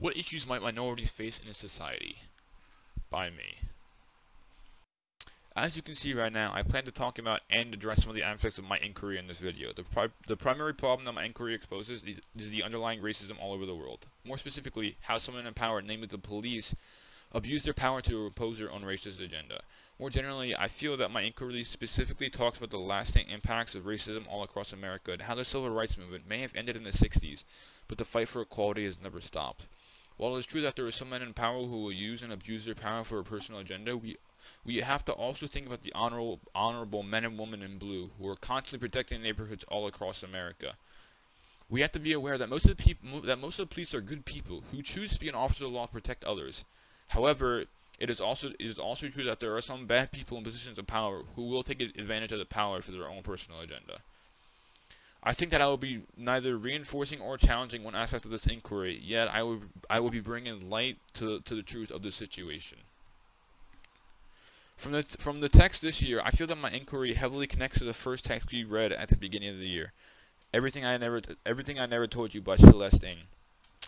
What issues might minorities face in a society? By me. As you can see right now, I plan to talk about and address some of the aspects of my inquiry in this video. The primary problem that my inquiry exposes is the underlying racism all over the world. More specifically, how someone in power, namely the police, abuse their power to oppose their own racist agenda. More generally, I feel that my inquiry specifically talks about the lasting impacts of racism all across America and how the civil rights movement may have ended in the 60s, but the fight for equality has never stopped. While it is true that there are some men in power who will use and abuse their power for a personal agenda, we have to also think about the honorable men and women in blue who are constantly protecting neighborhoods all across America. We have to be aware that most of the police are good people who choose to be an officer of the law to protect others. However, it is also true that there are some bad people in positions of power who will take advantage of the power for their own personal agenda. I think that I will be neither reinforcing or challenging one aspect of this inquiry, yet I will be bringing light to the truth of the situation. From the text this year, I feel that my inquiry heavily connects to the first text we read at the beginning of the year, Everything I Never Told You by Celeste Ng.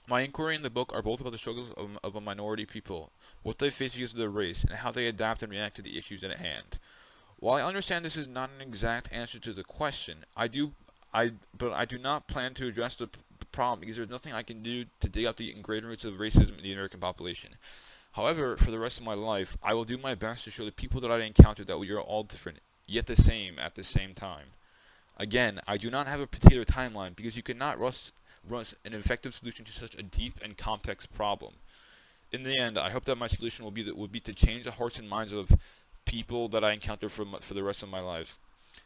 My inquiry and the book are both about the struggles of a minority people, what they face because of their race, and how they adapt and react to the issues at hand. While I understand this is not an exact answer to the question, but I do not plan to address the problem because there's nothing I can do to dig out the ingrained roots of racism in the American population. However, for the rest of my life, I will do my best to show the people that I encounter that we are all different, yet the same at the same time. Again, I do not have a particular timeline because you cannot rush an effective solution to such a deep and complex problem. In the end, I hope that my solution will be to change the hearts and minds of people that I encounter for the rest of my life.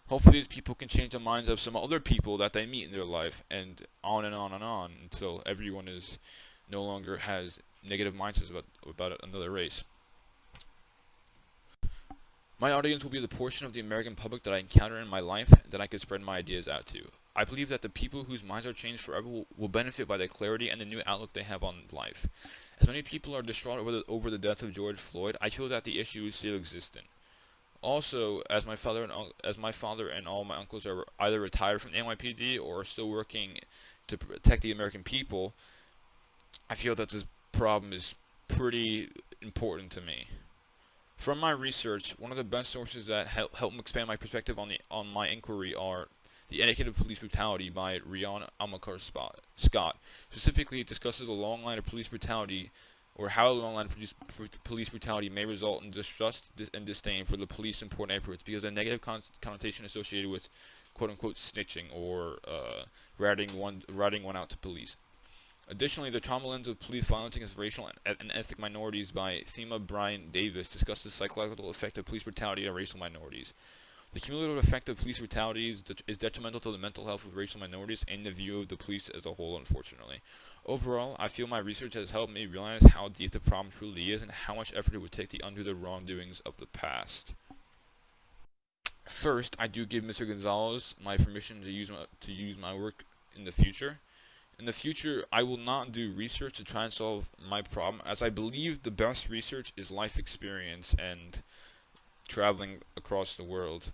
Hopefully these people can change the minds of some other people that they meet in their life, and on and on and on until everyone is no longer has negative mindsets about another race. My audience will be the portion of the American public that I encounter in my life that I can spread my ideas out to. I believe that the people whose minds are changed forever will benefit by the clarity and the new outlook they have on life. As many people are distraught over the death of George Floyd, I feel that the issue is still existent. Also, as my father and all my uncles are either retired from the NYPD or are still working to protect the American people, I feel that this problem is pretty important to me. From my research, one of the best sources that help expand my perspective on my inquiry are The Etiquette of Police Brutality by Rion Amakar Scott. Specifically, it discusses the long line of police brutality, or how a long line of police brutality may result in distrust and disdain for the police in poor neighborhoods because of the negative connotation associated with quote-unquote snitching or ratting one out to police. Additionally, The Trauma Lens of Police Violence Against Racial and Ethnic Minorities by Thema Bryan Davis discusses the psychological effect of police brutality on racial minorities. The cumulative effect of police brutality is detrimental to the mental health of racial minorities and the view of the police as a whole, unfortunately. Overall, I feel my research has helped me realize how deep the problem truly is and how much effort it would take to undo the wrongdoings of the past. First, I do give Mr. Gonzalez my permission to use my work in the future. In the future, I will not do research to try and solve my problem, as I believe the best research is life experience and traveling across the world.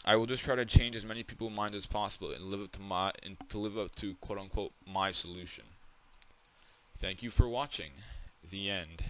I will just try to change as many people's minds as possible and live up to quote unquote my solution. Thank you for watching. The end.